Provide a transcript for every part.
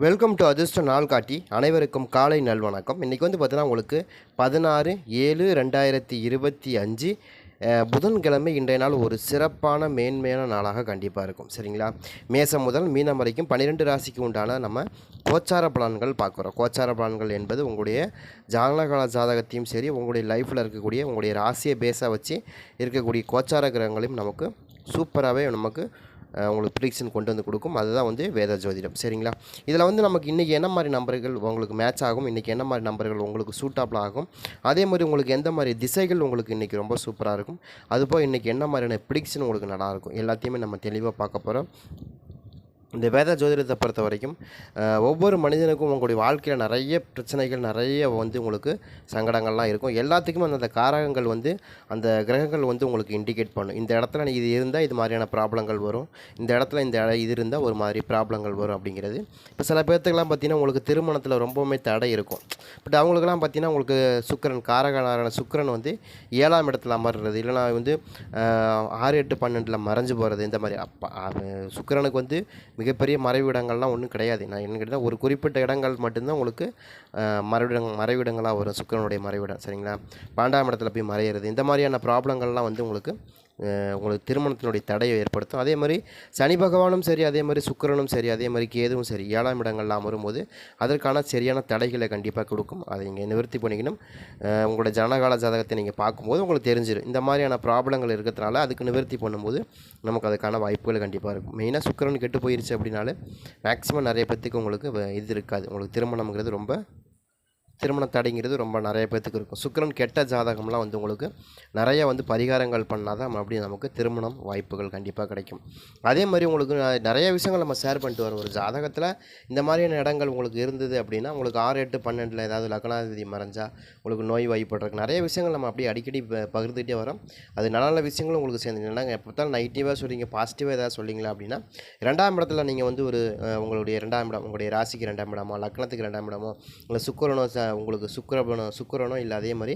Welcome to அதிர்ஷ்ட நாள் காட்டி அனைவருக்கும் காலை நல்வணக்கம். இன்றைக்கி வந்து பார்த்தீங்கன்னா உங்களுக்கு 16/7/2025 புதன்கிழமை இன்றைய நாள் ஒரு சிறப்பான மேன்மையான நாளாக கண்டிப்பாக இருக்கும். சரிங்களா? மேசம் முதல் மீனம் வரைக்கும் 12 ராசிக்கு உண்டான நம்ம கோச்சார பலன்கள் பார்க்குறோம். கோச்சார பலன்கள் என்பது உங்களுடைய ஜாதகால ஜாதகத்தையும் சரி, உங்களுடைய லைஃப்பில் இருக்கக்கூடிய உங்களுடைய ராசியை பேஸாக வச்சு இருக்கக்கூடிய கோச்சார கிரகங்களையும் நமக்கு சூப்பராகவே நமக்கு உங்களுக்கு ப்ரிடிக்ஷன் கொண்டு வந்து கொடுக்கும். அதுதான் வந்து வேத ஜோதிடம். சரிங்களா? இதில் வந்து நமக்கு இன்றைக்கி என்ன மாதிரி நம்பர்கள் உங்களுக்கு மேட்ச் ஆகும், இன்றைக்கி என்ன மாதிரி நம்பர்கள் உங்களுக்கு சூட்டாபிள் ஆகும், அதே மாதிரி உங்களுக்கு எந்த மாதிரி திசைகள் உங்களுக்கு இன்றைக்கி ரொம்ப சூப்பராக இருக்கும், அதுபோல் இன்றைக்கி என்ன மாதிரியான ப்ரிடிக்ஷன் உங்களுக்கு நல்லாயிருக்கும், எல்லாத்தையுமே நம்ம தெளிவாக பார்க்க போகிறோம். இந்த வேத ஜோதிடத்தை பொறுத்த வரைக்கும் ஒவ்வொரு மனிதனுக்கும் உங்களுடைய வாழ்க்கையில் நிறைய பிரச்சனைகள் நிறைய வந்து உங்களுக்கு சங்கடங்கள்லாம் இருக்கும். எல்லாத்துக்குமே அந்த காரகங்கள் வந்து அந்த கிரகங்கள் வந்து உங்களுக்கு இண்டிகேட் பண்ணும். இந்த இடத்துல இது இருந்தால் இது மாதிரியான ப்ராப்ளங்கள் வரும், இந்த இடத்துல இது இருந்தால் ஒரு மாதிரி ப்ராப்ளங்கள் வரும் அப்படிங்கிறது. இப்போ சில பேர்த்துக்கெல்லாம் பார்த்திங்கன்னா உங்களுக்கு திருமணத்தில் ரொம்பவுமே தடை இருக்கும். பட் அவங்களுக்கெல்லாம் பார்த்திங்கன்னா உங்களுக்கு சுக்கிரன் காரகனான சுக்கிரன் வந்து 7ஆம் இடத்துல அமர்றது, இல்லைனா வந்து 6, 8, 12 மறைஞ்சு போகிறது. இந்த மாதிரி சுக்கிரனுக்கு வந்து மிகப்பெரிய மறைவிடங்கள்லாம் ஒன்றும் கிடையாது. நான் என்ன கேட்டால் ஒரு குறிப்பிட்ட இடங்கள் மட்டும்தான் உங்களுக்கு மறைவிடங்களாக வரும். சுக்கிரனுடைய மறைவிடம். சரிங்களா? 12ஆம் இடத்துல போய் மறையிறது, இந்த மாதிரியான ப்ராப்ளங்கள்லாம் வந்து உங்களுக்கு திருமணத்தினுடைய தடையை ஏற்படுத்தும். அதே மாதிரி சனி பகவானும் சரி, அதே மாதிரி சுக்கிரனும் சரி, அதே மாதிரி கேதுவும் சரி 7ஆம் இடங்கள்லாம் வரும்போது அதற்கான சரியான தடைகளை கண்டிப்பாக கொடுக்கும். அதை நீங்கள் நிவர்த்தி பண்ணிக்கணும். உங்களோட ஜனகால ஜாதகத்தை நீங்கள் பார்க்கும்போது உங்களுக்கு தெரிஞ்சிடும். இந்த மாதிரியான ப்ராப்ளங்கள் இருக்கிறதுனால அதுக்கு நிவர்த்தி பண்ணும்போது நமக்கு அதுக்கான வாய்ப்புகள் கண்டிப்பாக இருக்கும். மெயினாக சுக்கிரன் கெட்டு போயிருச்சு அப்படின்னாலே மேக்ஸிமம் நிறைய பேர்த்துக்கு உங்களுக்கு இது இருக்காது. உங்களுக்கு திருமணம்ங்கிறது ரொம்ப திருமண தடைங்கிறது ரொம்ப நிறைய பேர்த்துக்கு இருக்கும். சுக்கிரன் கெட்ட ஜாதகம்லாம் வந்து உங்களுக்கு நிறைய வந்து பரிகாரங்கள் பண்ணால் தான் மறுபடியும் நமக்கு திருமணம் வாய்ப்புகள் கண்டிப்பாக கிடைக்கும். அதே மாதிரி உங்களுக்கு நிறைய விஷயங்கள் நம்ம ஷேர் பண்ணிட்டு வரோம். ஒரு ஜாதகத்தில் இந்த மாதிரியான இடங்கள் உங்களுக்கு இருந்தது அப்படின்னா உங்களுக்கு 6, 8, 12 ஏதாவது லக்னாதிபதி மறைஞ்சால் உங்களுக்கு நோய் வாய்ப்படுறதுக்கு நிறைய விஷயங்கள் நம்ம அப்படியே அடிக்கடி பகிர்ந்துகிட்டே வரோம். அது நல்ல நல்ல விஷயங்களும் உங்களுக்கு சேர்ந்து நாங்கள் எப்போ பார்த்தாலும் நெகட்டிவாக சொல்லிங்க, பாசிட்டிவாக ஏதாவது சொல்லிங்களா அப்படின்னா 2ஆம் இடத்துல நீங்கள் வந்து ஒரு உங்களுடைய 2ஆம் இடம், உங்களுடைய ராசிக்கு 2ஆம் இடமோ, லக்னத்துக்கு 2ஆம் இடமோ, இல்லை சுக்கிரனோ உங்களுக்கு சுக்கிரனோ இல்லை அதே மாதிரி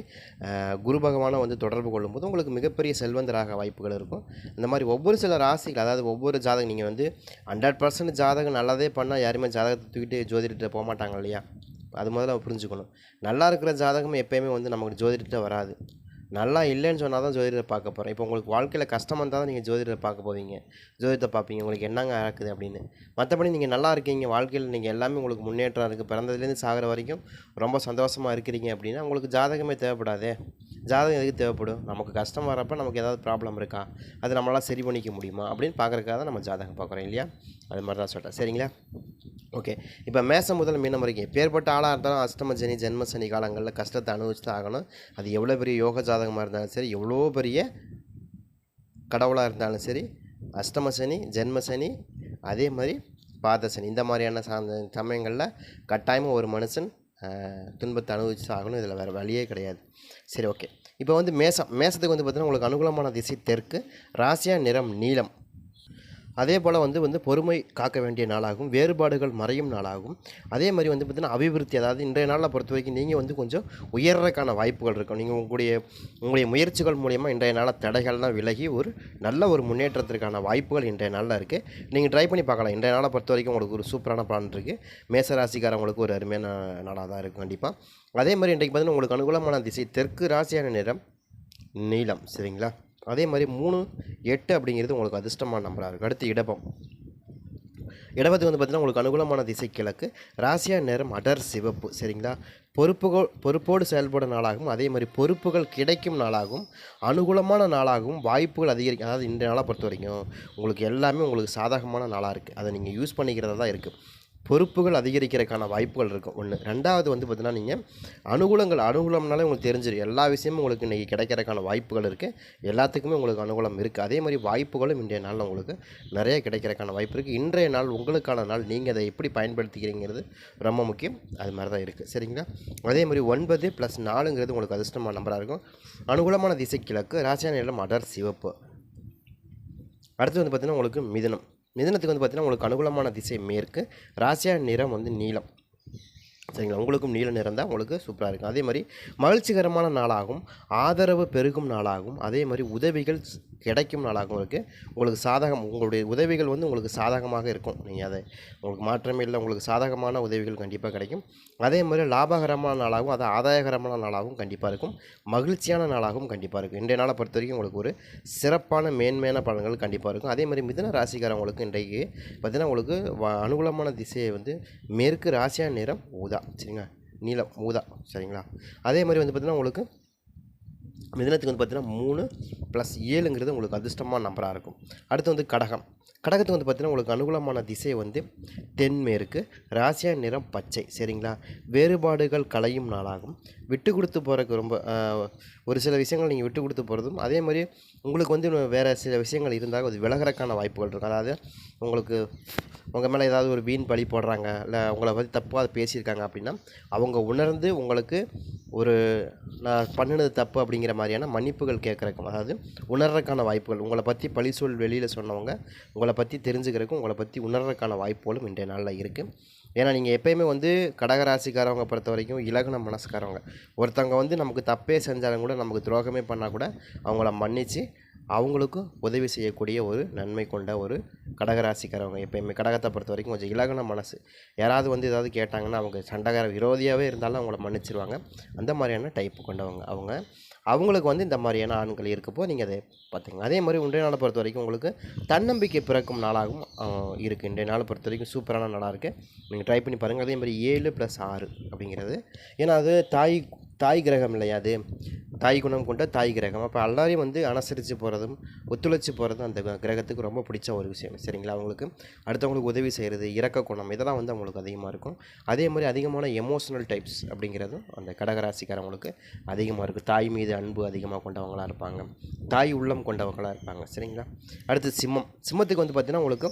குரு பகவானை வந்து தொடர்பு கொள்ளும்போது உங்களுக்கு மிகப்பெரிய செல்வந்தராக வாய்ப்புகள் இருக்கும். இந்த மாதிரி ஒவ்வொரு சில ராசிகள், அதாவது ஒவ்வொரு ஜாதகம் நீங்கள் வந்து 100% ஜாதகம் நல்லதே பண்ணால் யாருமே ஜாதகத்தை தூக்கிட்டு ஜோதிடத்தை போக மாட்டாங்க இல்லையா? அது முதல்ல புரிஞ்சுக்கணும். நல்லா இருக்கிற ஜாதகம் எப்போயுமே வந்து நமக்கு ஜோதிடத்தை வராது. நல்லா இல்லைன்னு சொன்னால் தான் ஜோதிடரை பார்க்க போகிறேன். இப்போ உங்களுக்கு வாழ்க்கையில் கஷ்டம் வந்தால் தான் நீங்கள் ஜோதிடரை பார்க்க போவீங்க, ஜோதிடத்தை பார்ப்பீங்க உங்களுக்கு என்னங்க நடக்குது அப்படின்னு. மற்றபடி நீங்கள் நல்லா இருக்கீங்க, வாழ்க்கையில் நீங்கள் எல்லாமே உங்களுக்கு முன்னேற்றம் இருக்குது, பிறந்ததுலேருந்து சாகிற வரைக்கும் ரொம்ப சந்தோஷமாக இருக்கிறீங்க அப்படின்னா உங்களுக்கு ஜாதகமே தேவைப்படாதே. ஜாதகம் எதுக்கு தேவைப்படும்? நமக்கு கஷ்டம் வரப்போ நமக்கு ஏதாவது ப்ராப்ளம் இருக்கா, அது நம்மளால் சரி பண்ணிக்க முடியுமா அப்படின்னு பார்க்குறதுக்காக தான் நம்ம ஜாதகம் பார்க்குறோம் இல்லையா? அது மாதிரி தான் சொல்கிறேன். சரிங்களா? ஓகே. இப்போ மேசம் முதல் மீனம் வரைக்கும் எப்பேற்பட்ட ஆளாக இருந்தாலும் அஷ்டம சனி ஜென்ம சனி காலங்களில் கஷ்டத்தை அனுபவிச்சு தான் ஆகணும். அது எவ்வளோ பெரிய யோக ஜாதகமாக இருந்தாலும் சரி, எவ்வளோ பெரிய கடவுளாக இருந்தாலும் சரி, அஷ்டம சனி ஜென்ம சனி அதே மாதிரி பாத சனி இந்த மாதிரியான சமயங்களில் கட்டாயமாக ஒரு மனுஷன் துன்பத்தை அனுபவிச்சு ஆகணும். இதில் வேறு வழியே கிடையாது. சரி, ஓகே. இப்போ வந்து மேசத்துக்கு வந்து பார்த்திங்கன்னா உங்களுக்கு அனுகூலமான திசை தெற்கு, ராசியா நிறம் நீலம். அதே போல் வந்து பொறுமை காக்க வேண்டிய நாளாகும், வேறுபாடுகள் மறையும் நாளாகும். அதே மாதிரி வந்து பார்த்திங்கன்னா அபிவிருத்தி, அதாவது இன்றைய நாளில் பொறுத்த வரைக்கும் நீங்கள் வந்து கொஞ்சம் உயர்றதுக்கான வாய்ப்புகள் இருக்கும். நீங்கள் உங்களுடைய முயற்சிகள் மூலிமா இன்றைய நாளில் தடைகள்லாம் விலகி ஒரு நல்ல ஒரு முன்னேற்றத்திற்கான வாய்ப்புகள் இன்றைய நாளில் இருக்குது. நீங்கள் ட்ரை பண்ணி பார்க்கலாம். இன்றைய நாளை பொறுத்த வரைக்கும் உங்களுக்கு ஒரு சூப்பரான பிளான் இருக்குது. மேசராசிக்காரங்களுக்கு ஒரு அருமையான நாளாக தான் இருக்கும் கண்டிப்பாக. அதே மாதிரி இன்றைக்கு பார்த்திங்கன்னா உங்களுக்கு அனுகூலமான திசை தெற்கு, ராசியான நிறம் நீலம். சரிங்களா? அதே மாதிரி 3, 8 அப்படிங்கிறது உங்களுக்கு அதிர்ஷ்டமான நம்பராக இருக்குது. அடுத்து இடபத்து வந்து பார்த்திங்கன்னா உங்களுக்கு அனுகூலமான திசை கிழக்கு, ராசியா நிறம் அடர் சிவப்பு. சரிங்களா? பொறுப்போடு செயல்படும் நாளாகவும், அதே மாதிரி பொறுப்புகள் கிடைக்கும் நாளாகவும், அனுகூலமான நாளாகவும், வாய்ப்புகள் அதிகரிக்கும். அதாவது இந்த நாளை பொறுத்த வரைக்கும் உங்களுக்கு எல்லாமே உங்களுக்கு சாதகமான நாளாக இருக்குது. அதை நீங்கள் யூஸ் பண்ணிக்கிறதா தான் இருக்குது. பொறுப்புகள் அதிகரிக்கிறதுக்கான வாய்ப்புகள் இருக்கும். 1. 2வது வந்து பார்த்திங்கன்னா நீங்கள் அனுகூலம்னாலே உங்களுக்கு தெரிஞ்சிடும். எல்லா விஷயமும் உங்களுக்கு இன்றைக்கி கிடைக்கிறதுக்கான வாய்ப்புகள் இருக்குது. எல்லாத்துக்குமே உங்களுக்கு அனுகூலம் இருக்குது. அதே மாதிரி வாய்ப்புகளும் இன்றைய நாளில் உங்களுக்கு நிறைய கிடைக்கிறதுக்கான வாய்ப்பு இருக்குது. இன்றைய நாள் உங்களுக்கான நாள். நீங்கள் அதை எப்படி பயன்படுத்திக்கிறீங்கிறது ரொம்ப முக்கியம். அது மாதிரி தான் இருக்குது. சரிங்களா? அதே மாதிரி 9 + 4ங்கிறது உங்களுக்கு அதிர்ஷ்டமான நம்பராக இருக்கும். அனுகூலமான திசை கிழக்கு, ராசியான நிறம் அடர் சிவப்பு. அடுத்து வந்து பார்த்திங்கன்னா உங்களுக்கு மிதுனத்துக்கு வந்து பார்த்திங்கன்னா உங்களுக்கு அனுகூலமான திசை மேற்கு, ராசியா நிறம் வந்து நீலம். சரிங்களா? உங்களுக்கும் நீல நிறம் தான் உங்களுக்கு சூப்பராக இருக்கும். அதே மாதிரி மகிழ்ச்சிகரமான நாளாகும், ஆதரவு பெருகும் நாளாகும். அதே மாதிரி உதவிகள் கிடைக்கும் நாளாகவும் இருக்குது. உங்களுக்கு சாதகம் உங்களுடைய உதவிகள் வந்து உங்களுக்கு சாதகமாக இருக்கும். நீங்கள் அதை உங்களுக்கு மாற்றமே இல்லை, உங்களுக்கு சாதகமான உதவிகள் கண்டிப்பாக கிடைக்கும். அதே மாதிரி லாபகரமான நாளாகவும் அது ஆதாயகரமான நாளாகவும் கண்டிப்பாக இருக்கும். மகிழ்ச்சியான நாளாகவும் கண்டிப்பாக இருக்கும். இன்றைய நாளை பொறுத்த வரைக்கும் உங்களுக்கு ஒரு சிறப்பான மேன்மையான பலன்கள் கண்டிப்பாக இருக்கும். அதே மாதிரி மிதுன ராசிக்காரங்களுக்கு இன்றைக்கு பார்த்திங்கன்னா உங்களுக்கு அனுகூலமான திசையை வந்து மேற்கு, ராசியான நிறம் ஊதா, சரிங்களா, நீலம் ஊதா, சரிங்களா. அதே மாதிரி வந்து பார்த்திங்கன்னா உங்களுக்கு மிதுனத்துக்கு வந்து பார்த்திங்கன்னா 3+7 உங்களுக்கு அதிர்ஷ்டமான நம்பராக இருக்கும். அடுத்து வந்து கடகம். கடகத்துக்கு வந்து பார்த்திங்கன்னா உங்களுக்கு அனுகூலமான திசை வந்து தென்மேற்கு, ராசியான நிறம் பச்சை, சரிங்களா. வேறுபாடுகள் களையும் நாளாகும். விட்டு கொடுத்து போகிறதுக்கு ரொம்ப ஒரு சில விஷயங்கள் நீங்கள் விட்டு கொடுத்து போகிறதும், அதே மாதிரி உங்களுக்கு வந்து வேறு சில விஷயங்கள் இருந்தால் அது விலகிறதுக்கான வாய்ப்புகள் இருக்கும். அதாவது உங்களுக்கு உங்கள் மேலே ஏதாவது ஒரு வீண் பழி போடுறாங்க, இல்லை உங்களை பற்றி தப்பாக பேசியிருக்காங்க அப்படின்னா அவங்க உணர்ந்து உங்களுக்கு ஒரு நான் பண்ணினது தப்பு அப்படிங்கிற மாதிரியான மன்னிப்புகள் கேட்குறக்கும், அதாவது உணர்றதுக்கான வாய்ப்புகள், உங்களை பற்றி பழி சொல் வெளியில் சொன்னவங்க உங்களை பற்றி தெரிஞ்சுக்கிறதுக்கும் உங்களை பற்றி உணர்றதுக்கான வாய்ப்புகளும் இன்றைய நாளில் இருக்குது. ஏன்னா நீங்கள் எப்போயுமே வந்து கடகராசிக்காரவங்க பொறுத்த வரைக்கும் இலகுன மனசுக்காரவங்க. ஒருத்தவங்க வந்து நமக்கு தப்பே செஞ்சாலும் கூட, நமக்கு துரோகமே பண்ணால் கூட அவங்கள மன்னித்து அவங்களுக்கும் உதவி செய்யக்கூடிய ஒரு நன்மை கொண்ட ஒரு கடகராசிக்காரவங்க. எப்போயுமே கடகத்தை பொறுத்த வரைக்கும் கொஞ்சம் இலகுன மனசு. யாராவது வந்து ஏதாவது கேட்டாங்கன்னா அவங்க சண்டைக்கார விரோதியாகவே இருந்தாலும் அவங்கள மன்னிச்சிருவாங்க. அந்த மாதிரியான டைப்பு கொண்டவங்க அவங்களுக்கு வந்து இந்த மாதிரியான ஆண்கள் இருக்கப்போ நீங்கள் அதை பார்த்துங்க. அதே மாதிரி இன்றைய நாளை பொறுத்த வரைக்கும் உங்களுக்கு தன்னம்பிக்கை பிறக்கும் நாளாகவும் இருக்குது. இன்றைய நாளை பொறுத்த வரைக்கும் சூப்பரான நாளாக இருக்குது. நீங்கள் ட்ரை பண்ணி பாருங்கள். அதே மாதிரி 7+6 அப்படிங்கிறது, ஏன்னா அது தாய் கிரகம் இல்லையா, அது தாய் குணம் கொண்ட தாய் கிரகம். அப்போ எல்லாரையும் வந்து அனுசரித்து போகிறதும் ஒத்துழைச்சி போகிறதும் அந்த கிரகத்துக்கு ரொம்ப பிடிச்ச ஒரு விஷயம், சரிங்களா. அவங்களுக்கு அடுத்தவங்களுக்கு உதவி செய்கிறது, இரக்க குணம், இதெல்லாம் வந்து அவங்களுக்கு அதிகமாக இருக்கும். அதே மாதிரி அதிகமான எமோஷனல் டைப்ஸ் அப்படிங்கிறதும் அந்த கடகராசிக்காரவங்களுக்கு அதிகமாக இருக்குது. தாய் மீது அன்பு அதிகமாக கொண்டவங்களாக இருப்பாங்க, தாய் உள்ளம் கொண்டவங்களாக இருப்பாங்க, சரிங்களா. அடுத்து சிம்மத்துக்கு வந்து பார்த்திங்கன்னா உங்களுக்கு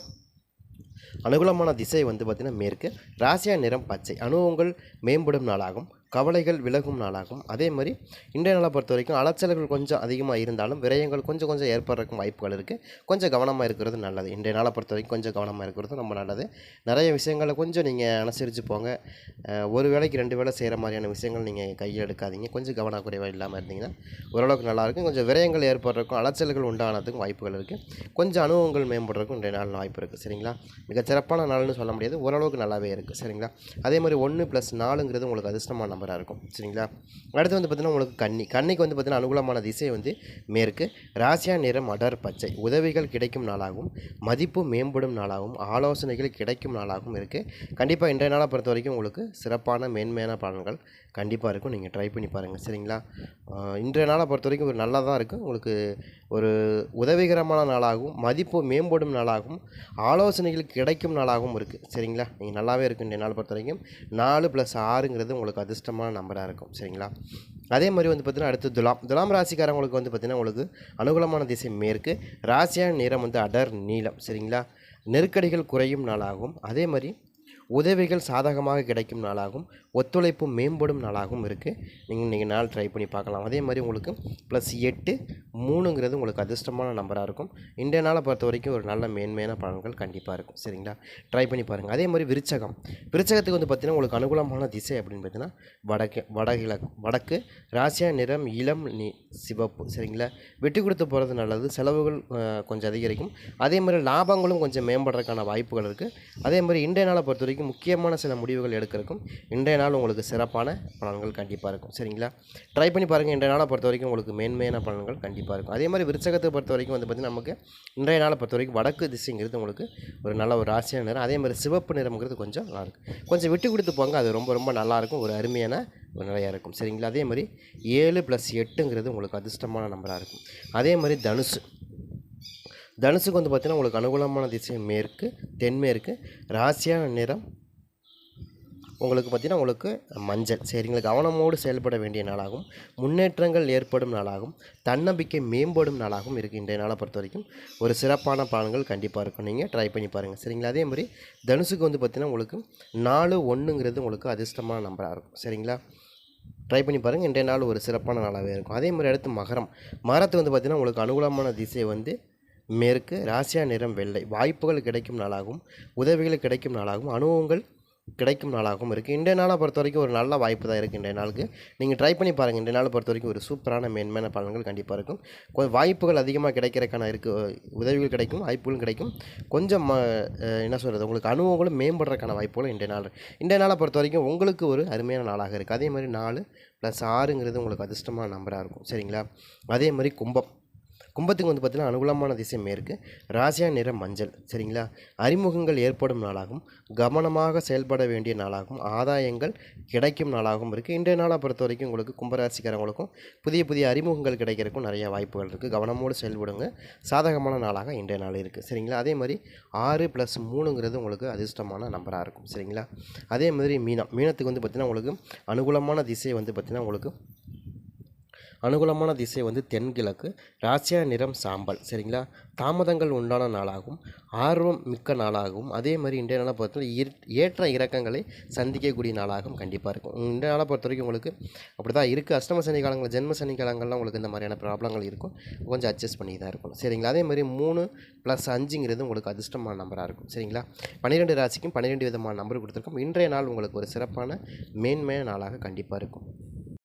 அனுகூலமான திசை வந்து பார்த்திங்கன்னா மேற்கு, ராசியான நிறம் பச்சை, அனுபவங்கள் மேம்படும் நாளாகும், கவலைகள் விலகும் நாளாகும். அதே மாதிரி இன்றைய நாளை பொறுத்த வரைக்கும் அலைச்சல்கள் கொஞ்சம் அதிகமாக இருந்தாலும் விரயங்கள் கொஞ்சம் ஏற்படுறதுக்கும் வாய்ப்புகள் இருக்குது. கொஞ்சம் கவனமாக இருக்கிறது நல்லது. இன்றைய நாளை பொறுத்த வரைக்கும் கொஞ்சம் கவனமாக இருக்கிறது ரொம்ப நல்லது. நிறைய விஷயங்களை கொஞ்சம் நீங்கள் அனுசரித்து போங்க. ஒரு வேளைக்கு 2 வேளை செய்கிற மாதிரியான விஷயங்கள் நீங்கள் கையில் எடுக்காதீங்க. கொஞ்சம் கவனக்குறைவாக இல்லாமல் இருந்தீங்கன்னா ஓரளவுக்கு நல்லாயிருக்கும். கொஞ்சம் விரயங்கள் ஏற்படுறதுக்கும் அலைச்சல்கள் உண்டானதுக்கும் வாய்ப்புகள் இருக்குது. கொஞ்சம் அனுபவங்கள் மேம்படுறதுக்கும் இன்றைய நாள் வாய்ப்பு இருக்குது, சரிங்களா. மிகச்சிறப்பான நாள்னு சொல்ல முடியாது, ஓரளவுக்கு நல்லாவே இருக்குது, சரிங்களா. அதே மாதிரி 1+4 உங்களுக்கு அதிர்ஷ்டமான நம்பராக இருக்கும், சரிங்களா. அடுத்து வந்து பார்த்திங்கன்னா உங்களுக்கு கன்னிக்கு வந்து பார்த்திங்கன்னா அனுகூலமான திசை வந்து மேற்கு, ராசியான நிறம் அடர் பச்சை, உதவிகள் கிடைக்கும் நாளாகவும் மதிப்பு மேம்படும் நாளாகவும் ஆலோசனைகள் கிடைக்கும் நாளாகவும் இருக்குது. கண்டிப்பாக இன்றைய நாளை பொறுத்த வரைக்கும் உங்களுக்கு சிறப்பான மேன்மையான பலன்கள் கண்டிப்பாக இருக்கும். நீங்கள் ட்ரை பண்ணி பாருங்கள், சரிங்களா. இன்றைய நாளை பொறுத்த வரைக்கும் ஒரு நல்லதாக இருக்குது. உங்களுக்கு ஒரு உதவிகரமான நாளாகவும் மதிப்பு மேம்படும் நாளாகவும் ஆலோசனைகள் கிடைக்கும் நாளாகவும் இருக்குது, சரிங்களா. நீங்கள் நல்லாவே இருக்குது. இன்றைய நாளை பொறுத்த வரைக்கும் 4+6 உங்களுக்கு அதிர்ஷ்டமான நம்பராக இருக்கும், சரிங்களா. அதே மாதிரி வந்து பார்த்திங்கன்னா அடுத்து துலாம் ராசிக்காரங்களுக்கு வந்து பார்த்திங்கன்னா உங்களுக்கு அனுகூலமான திசை மேற்கு, ராசியான நிறம் வந்து அடர் நீலம், சரிங்களா. நெருக்கடிகள் குறையும் நாளாகும். அதே மாதிரி உதவிகள் சாதகமாக கிடைக்கும் நாளாகவும் ஒத்துழைப்பு மேம்படும் நாளாகவும் இருக்குது. நீங்கள் நாள் ட்ரை பண்ணி பார்க்கலாம். அதே மாதிரி உங்களுக்கு +8 3 உங்களுக்கு அதிர்ஷ்டமான நம்பராக இருக்கும். இன்றைய நாளை பொறுத்த வரைக்கும் ஒரு நல்ல மேன்மையான பலன்கள் கண்டிப்பாக இருக்கும், சரிங்களா. ட்ரை பண்ணி பாருங்கள். அதே மாதிரி விருச்சகத்துக்கு வந்து பார்த்திங்கன்னா உங்களுக்கு அனுகூலமான திசை அப்படின்னு பார்த்தீங்கன்னா வடக்கு, ராசியான நிறம் இளம் சிவப்பு, சரிங்களா. விட்டு கொடுத்து போகிறது நல்லது. செலவுகள் கொஞ்சம் அதிகரிக்கும். அதே மாதிரி லாபங்களும் கொஞ்சம் மேம்படுறதுக்கான வாய்ப்புகள் இருக்குது. அதே மாதிரி இன்றைய நாளை பொறுத்த வரைக்கும் முக்கியமான சில முடிவுகள் எடுக்கிறதுக்கும் இன்றைய நாள் உங்களுக்கு சிறப்பான பலன்கள் கண்டிப்பாக இருக்கும், சரிங்களா. ட்ரை பண்ணி பாருங்கள். இன்றைய நாளை பொறுத்த வரைக்கும் உங்களுக்கு மேன்மையான பலன்கள் கண்டிப்பாக இருக்கும். அதே மாதிரி விருச்சகத்தை பொறுத்த வரைக்கும் வந்து பார்த்திங்கன்னா நமக்கு இன்றைய நாளை பொறுத்த வரைக்கும் வடக்கு திசைங்கிறது உங்களுக்கு ஒரு நல்ல ஒரு ராசியான நிறம். அதே மாதிரி சிவப்பு நிறம்ங்கிறது கொஞ்சம் நல்லாயிருக்கும். கொஞ்சம் விட்டு கொடுத்து போங்க, அது ரொம்ப ரொம்ப நல்லாயிருக்கும். ஒரு அருமையான ஒரு நிலையாக இருக்கும், சரிங்களா. அதே மாதிரி 7+8 உங்களுக்கு அதிர்ஷ்டமான நம்பராக இருக்கும். அதே மாதிரி தனுசுக்கு வந்து பார்த்திங்கன்னா உங்களுக்கு அனுகூலமான திசை மேற்கு, தென்மேற்கு, ராசியான நிறம் உங்களுக்கு பார்த்திங்கன்னா உங்களுக்கு மஞ்சள், சரிங்களா. கவனமோடு செயல்பட வேண்டிய நாளாகும், முன்னேற்றங்கள் ஏற்படும் நாளாகும், தன்னம்பிக்கை மேம்படும் நாளாகவும் இருக்குது. இன்றைய நாளை பொறுத்த வரைக்கும் ஒரு சிறப்பான பலன்கள் கண்டிப்பாக இருக்கும். நீங்கள் ட்ரை பண்ணி பாருங்கள், சரிங்களா. அதே மாதிரி தனுசுக்கு வந்து பார்த்திங்கன்னா உங்களுக்கு 4 உங்களுக்கு அதிர்ஷ்டமான நம்பராக இருக்கும், சரிங்களா. ட்ரை பண்ணி பாருங்கள். இன்றைய நாள் ஒரு சிறப்பான நாளாகவே இருக்கும். அதே மாதிரி அடுத்து மகரத்துக்கு வந்து பார்த்திங்கன்னா உங்களுக்கு அனுகூலமான திசை வந்து மேற்கு, ராசியான நிறம் வெள்ளை, வாய்ப்புகள் கிடைக்கும் நாளாகவும் உதவிகள் கிடைக்கும் நாளாகவும் அனுபவங்கள் கிடைக்கும் நாளாகவும் இருக்குது. இன்றைய நாளை பொறுத்த வரைக்கும் ஒரு நல்ல வாய்ப்பு தான் இருக்குது. இன்றைய நாளுக்கு நீங்கள் ட்ரை பண்ணி பாருங்கள். இன்றைய நாளை பொறுத்த வரைக்கும் ஒரு சூப்பரான மேன்மையான பலன்கள் கண்டிப்பாக இருக்கும். வாய்ப்புகள் அதிகமாக கிடைக்கிறதுக்கான உதவிகள் கிடைக்கும், வாய்ப்புகளும் கிடைக்கும். கொஞ்சம் என்ன சொல்கிறது, உங்களுக்கு அனுபவங்களும் மேம்படுறதுக்கான வாய்ப்புகளும் இன்றைய நாளை பொறுத்த வரைக்கும் உங்களுக்கு ஒரு அருமையான நாளாக இருக்குது. அதே மாதிரி 4 + 6ங்கிறது உங்களுக்கு அதிர்ஷ்டமான நம்பராக இருக்கும். சரிங்களா? அதே மாதிரி கும்பத்துக்கு வந்து பார்த்திங்கன்னா அனுகூலமான திசை மேற்கு, ராசியா நிறம் மஞ்சள். சரிங்களா? அறிமுகங்கள் ஏற்படும் நாளாகவும், கவனமாக செயல்பட வேண்டிய நாளாகவும், ஆதாயங்கள் கிடைக்கும் நாளாகவும் இருக்குது. இன்றைய நாளை பொறுத்த வரைக்கும் உங்களுக்கு கும்பராசிக்காரங்களுக்கும் புதிய புதிய அறிமுகங்கள் கிடைக்கிறதுக்கும் நிறைய வாய்ப்புகள் இருக்குது. கவனமோடு செயல்படுங்க. சாதகமான நாளாக இன்றைய நாள் இருக்குது. சரிங்களா? அதே மாதிரி 6 + 3ங்கிறது உங்களுக்கு அதிர்ஷ்டமான நம்பராக இருக்கும். சரிங்களா? அதே மாதிரி மீனத்துக்கு வந்து பார்த்திங்கன்னா உங்களுக்கு அனுகூலமான திசை வந்து பார்த்திங்கன்னா அனுகூலமான திசை வந்து தென்கிழக்கு, ராசியா நிறம் சாம்பல். சரிங்களா? தாமதங்கள் உண்டான நாளாகவும், ஆர்வம் மிக்க நாளாகவும், அதே மாதிரி இன்றைய நாளை பொறுத்தவரை ஏற்ற இறக்கங்களை சந்திக்கக்கூடிய நாளாகவும் கண்டிப்பாக இருக்கும். இன்றைய நாளை பொறுத்த வரைக்கும் உங்களுக்கு அப்படி தான் இருக்குது. அஷ்டம சனி காலங்கள், ஜென்ம சனி காலங்கள்லாம் உங்களுக்கு இந்த மாதிரியான ப்ராப்ளங்கள் இருக்கும். கொஞ்சம் அட்ஜஸ்ட் பண்ணி தான் இருக்கும். சரிங்களா? அதே மாதிரி 3 + 5ங்கிறது உங்களுக்கு அதிர்ஷ்டமான நம்பராக இருக்கும். சரிங்களா? 12 ராசிக்கும் 12 விதமான நம்பர் கொடுத்துருக்கோம். இன்றைய நாள் உங்களுக்கு ஒரு சிறப்பான மேன்மையான நாளாக கண்டிப்பாக இருக்கும்.